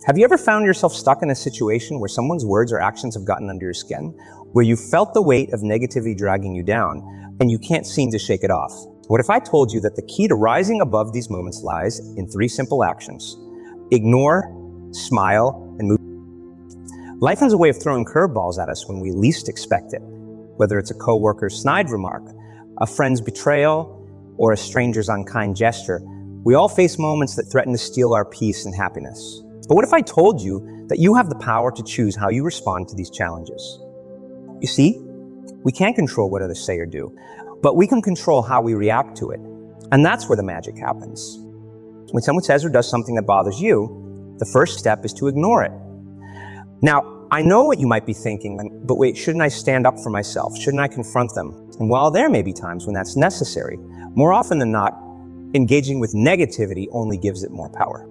Have you ever found yourself stuck in a situation where someone's words or actions have gotten under your skin, where you felt the weight of negativity dragging you down, and you can't seem to shake it off? What if I told you that the key to rising above these moments lies in 3 simple actions? Ignore, smile, and move. Life has a way of throwing curveballs at us when we least expect it. Whether it's a coworker's snide remark, a friend's betrayal, or a stranger's unkind gesture, we all face moments that threaten to steal our peace and happiness. But what if I told you that you have the power to choose how you respond to these challenges? You see, we can't control what others say or do, but we can control how we react to it. And that's where the magic happens. When someone says or does something that bothers you, the first step is to ignore it. Now, I know what you might be thinking, but wait, shouldn't I stand up for myself? Shouldn't I confront them? And while there may be times when that's necessary, more often than not, engaging with negativity only gives it more power.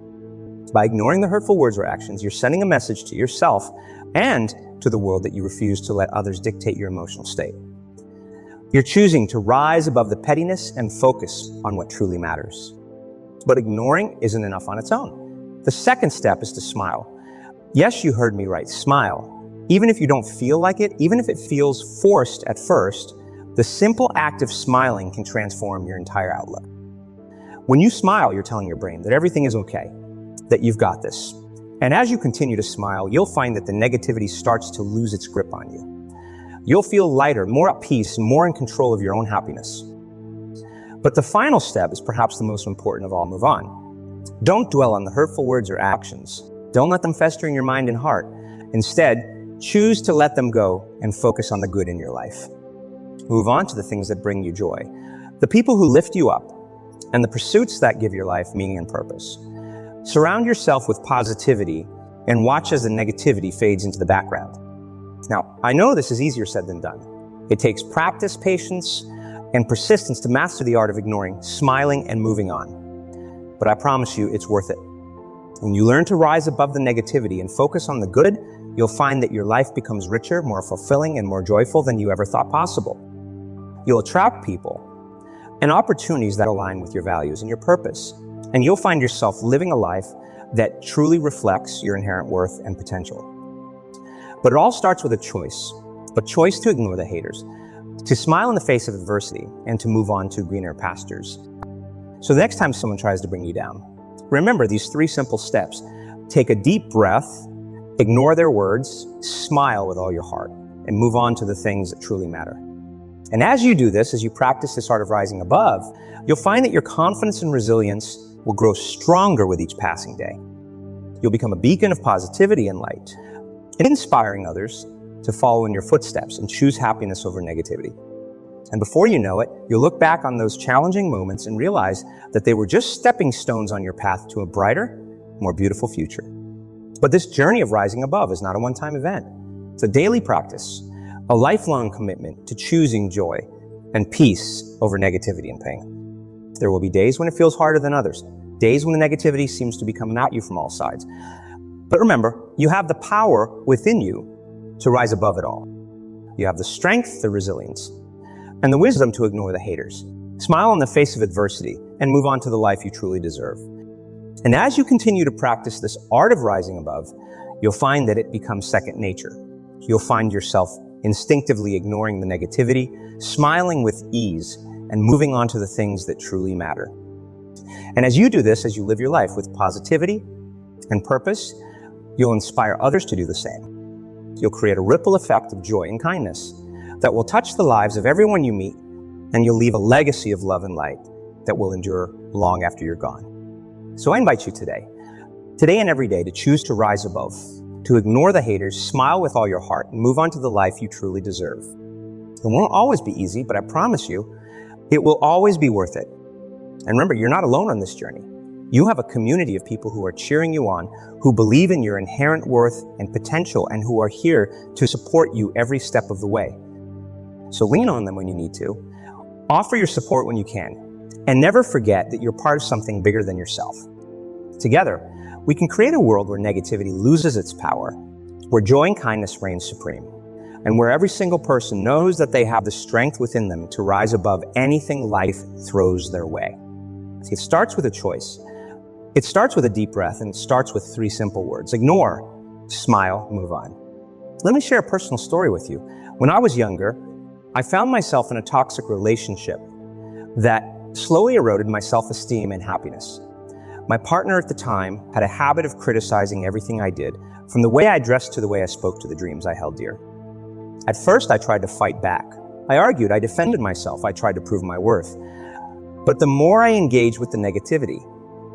By ignoring the hurtful words or actions, you're sending a message to yourself and to the world that you refuse to let others dictate your emotional state. You're choosing to rise above the pettiness and focus on what truly matters. But ignoring isn't enough on its own. The second step is to smile. Yes, you heard me right, smile. Even if you don't feel like it, even if it feels forced at first, the simple act of smiling can transform your entire outlook. When you smile, you're telling your brain that everything is okay, that you've got this. And as you continue to smile, you'll find that the negativity starts to lose its grip on you. You'll feel lighter, more at peace, and more in control of your own happiness. But the final step is perhaps the most important of all. Move on. Don't dwell on the hurtful words or actions. Don't let them fester in your mind and heart. Instead, choose to let them go and focus on the good in your life. Move on to the things that bring you joy, the people who lift you up, and the pursuits that give your life meaning and purpose. Surround yourself with positivity and watch as the negativity fades into the background. Now, I know this is easier said than done. It takes practice, patience, and persistence to master the art of ignoring, smiling, and moving on. But I promise you, it's worth it. When you learn to rise above the negativity and focus on the good, you'll find that your life becomes richer, more fulfilling, and more joyful than you ever thought possible. You'll attract people and opportunities that align with your values and your purpose. And you'll find yourself living a life that truly reflects your inherent worth and potential. But it all starts with a choice to ignore the haters, to smile in the face of adversity, and to move on to greener pastures. So the next time someone tries to bring you down, remember these 3 simple steps. Take a deep breath, ignore their words, smile with all your heart, and move on to the things that truly matter. And as you do this, as you practice this art of rising above, you'll find that your confidence and resilience will grow stronger with each passing day. You'll become a beacon of positivity and light, and inspiring others to follow in your footsteps and choose happiness over negativity. And before you know it, you'll look back on those challenging moments and realize that they were just stepping stones on your path to a brighter, more beautiful future. But this journey of rising above is not a one-time event. It's a daily practice, a lifelong commitment to choosing joy and peace over negativity and pain. There will be days when it feels harder than others, days when the negativity seems to be coming at you from all sides. But remember, you have the power within you to rise above it all. You have the strength, the resilience, and the wisdom to ignore the haters. Smile in the face of adversity and move on to the life you truly deserve. And as you continue to practice this art of rising above, you'll find that it becomes second nature. You'll find yourself instinctively ignoring the negativity, smiling with ease, and moving on to the things that truly matter. And as you do this, as you live your life with positivity and purpose, you'll inspire others to do the same. You'll create a ripple effect of joy and kindness that will touch the lives of everyone you meet, and you'll leave a legacy of love and light that will endure long after you're gone. So I invite you today and every day, to choose to rise above, to ignore the haters, smile with all your heart, and move on to the life you truly deserve. It won't always be easy, but I promise you, it will always be worth it. And remember, you're not alone on this journey. You have a community of people who are cheering you on, who believe in your inherent worth and potential, and who are here to support you every step of the way. So lean on them when you need to, offer your support when you can, and never forget that you're part of something bigger than yourself. Together, we can create a world where negativity loses its power, where joy and kindness reign supreme, and where every single person knows that they have the strength within them to rise above anything life throws their way. See, it starts with a choice. It starts with a deep breath, and it starts with three simple words: ignore, smile, move on. Let me share a personal story with you. When I was younger, I found myself in a toxic relationship that slowly eroded my self-esteem and happiness. My partner at the time had a habit of criticizing everything I did, from the way I dressed to the way I spoke to the dreams I held dear. At first, I tried to fight back. I argued, I defended myself, I tried to prove my worth. But the more I engaged with the negativity,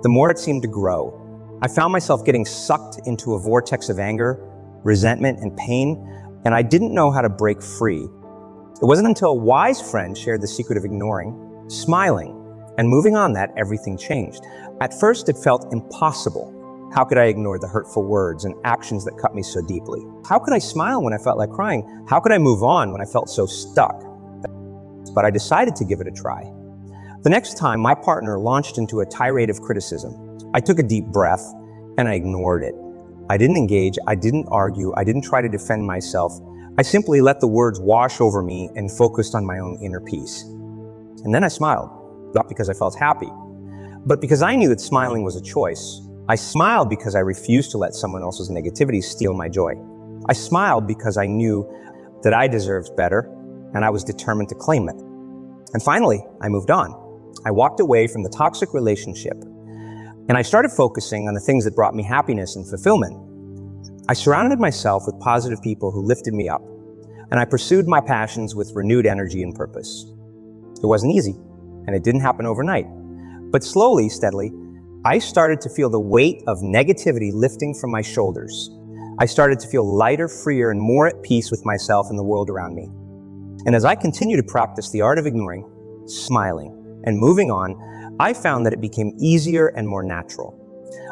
the more it seemed to grow. I found myself getting sucked into a vortex of anger, resentment, and pain, and I didn't know how to break free. It wasn't until a wise friend shared the secret of ignoring, smiling, and moving on that everything changed. At first, it felt impossible. How could I ignore the hurtful words and actions that cut me so deeply? How could I smile when I felt like crying? How could I move on when I felt so stuck? But I decided to give it a try. The next time my partner launched into a tirade of criticism, I took a deep breath and I ignored it. I didn't engage, I didn't argue, I didn't try to defend myself. I simply let the words wash over me and focused on my own inner peace. And then I smiled, not because I felt happy, but because I knew that smiling was a choice. I smiled because I refused to let someone else's negativity steal my joy. I smiled because I knew that I deserved better, and I was determined to claim it. And finally, I moved on. I walked away from the toxic relationship, and I started focusing on the things that brought me happiness and fulfillment. I surrounded myself with positive people who lifted me up, and I pursued my passions with renewed energy and purpose. It wasn't easy, and it didn't happen overnight. But slowly, steadily, I started to feel the weight of negativity lifting from my shoulders. I started to feel lighter, freer, and more at peace with myself and the world around me. And as I continue to practice the art of ignoring, smiling, and moving on, I found that it became easier and more natural.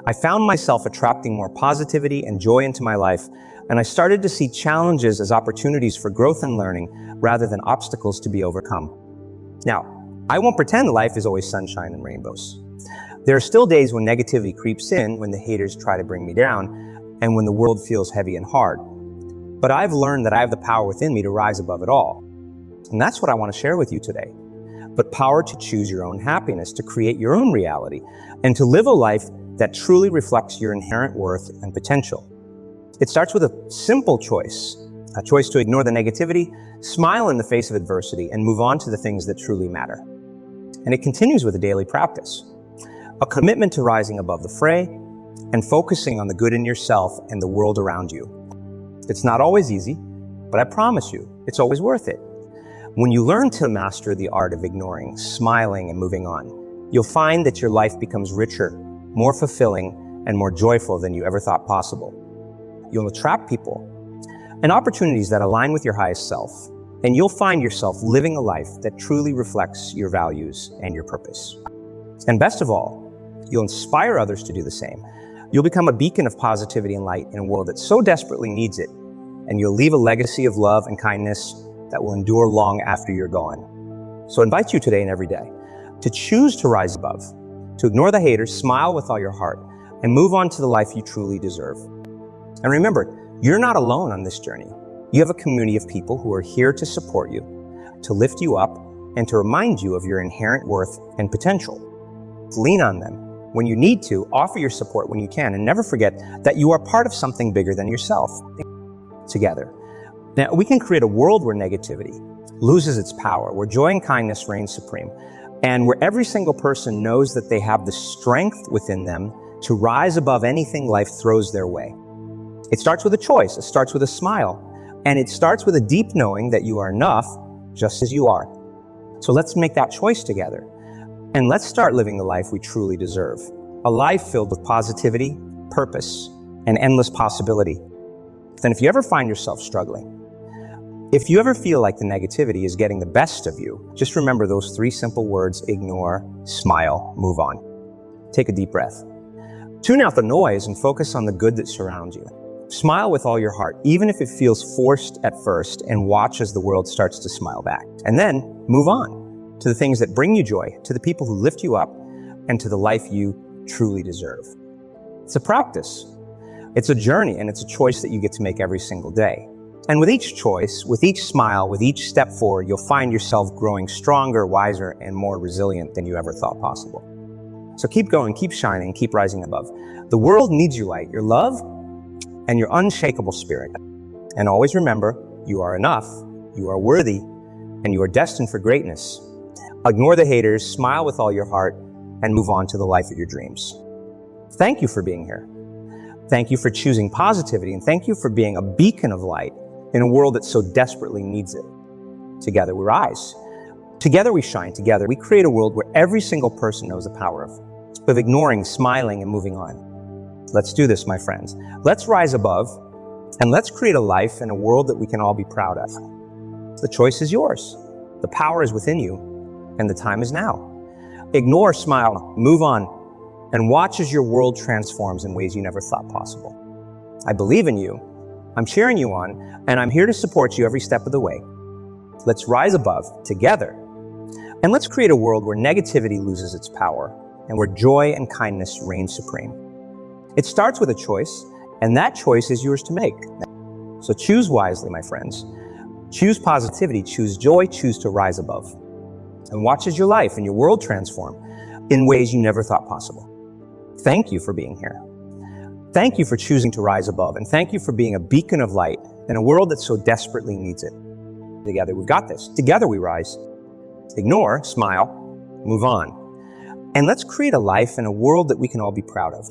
I found myself attracting more positivity and joy into my life, and I started to see challenges as opportunities for growth and learning rather than obstacles to be overcome. Now, I won't pretend life is always sunshine and rainbows. There are still days when negativity creeps in, when the haters try to bring me down, and when the world feels heavy and hard. But I've learned that I have the power within me to rise above it all. And that's what I want to share with you today. But power to choose your own happiness, to create your own reality, and to live a life that truly reflects your inherent worth and potential. It starts with a simple choice, a choice to ignore the negativity, smile in the face of adversity, and move on to the things that truly matter. And it continues with a daily practice, a commitment to rising above the fray and focusing on the good in yourself and the world around you. It's not always easy, but I promise you, it's always worth it. When you learn to master the art of ignoring, smiling, and moving on, you'll find that your life becomes richer, more fulfilling, and more joyful than you ever thought possible. You'll attract people and opportunities that align with your highest self, and you'll find yourself living a life that truly reflects your values and your purpose. And best of all, you'll inspire others to do the same. You'll become a beacon of positivity and light in a world that so desperately needs it, and you'll leave a legacy of love and kindness that will endure long after you're gone. So I invite you today and every day to choose to rise above, to ignore the haters, smile with all your heart, and move on to the life you truly deserve. And remember, you're not alone on this journey. You have a community of people who are here to support you, to lift you up, and to remind you of your inherent worth and potential. Lean on them when you need to, offer your support when you can, and never forget that you are part of something bigger than yourself. Together. Now, we can create a world where negativity loses its power, where joy and kindness reign supreme, and where every single person knows that they have the strength within them to rise above anything life throws their way. It starts with a choice, it starts with a smile, and it starts with a deep knowing that you are enough just as you are. So let's make that choice together, and let's start living the life we truly deserve. A life filled with positivity, purpose, and endless possibility. Then if you ever find yourself struggling, if you ever feel like the negativity is getting the best of you, just remember those three simple words: ignore, smile, move on. Take a deep breath. Tune out the noise and focus on the good that surrounds you. Smile with all your heart, even if it feels forced at first, and watch as the world starts to smile back. And then move on to the things that bring you joy, to the people who lift you up, and to the life you truly deserve. It's a practice. It's a journey, and it's a choice that you get to make every single day. And with each choice, with each smile, with each step forward, you'll find yourself growing stronger, wiser, and more resilient than you ever thought possible. So keep going, keep shining, keep rising above. The world needs your light, your love, and your unshakable spirit. And always remember, you are enough, you are worthy, and you are destined for greatness. Ignore the haters, smile with all your heart, and move on to the life of your dreams. Thank you for being here. Thank you for choosing positivity, and thank you for being a beacon of light in a world that so desperately needs it. Together we rise. Together we shine. Together we create a world where every single person knows the power of ignoring, smiling, and moving on. Let's do this, my friends. Let's rise above, and let's create a life and a world that we can all be proud of. The choice is yours. The power is within you, and the time is now. Ignore, smile, move on, and watch as your world transforms in ways you never thought possible. I believe in you, I'm cheering you on, and I'm here to support you every step of the way. Let's rise above, together, and let's create a world where negativity loses its power, and where joy and kindness reign supreme. It starts with a choice, and that choice is yours to make. So choose wisely, my friends. Choose positivity, choose joy, choose to rise above. And watch as your life and your world transform in ways you never thought possible. Thank you for being here. Thank you for choosing to rise above, and thank you for being a beacon of light in a world that so desperately needs it. Together we've got this. Together we rise. Ignore, smile, move on. And let's create a life and a world that we can all be proud of.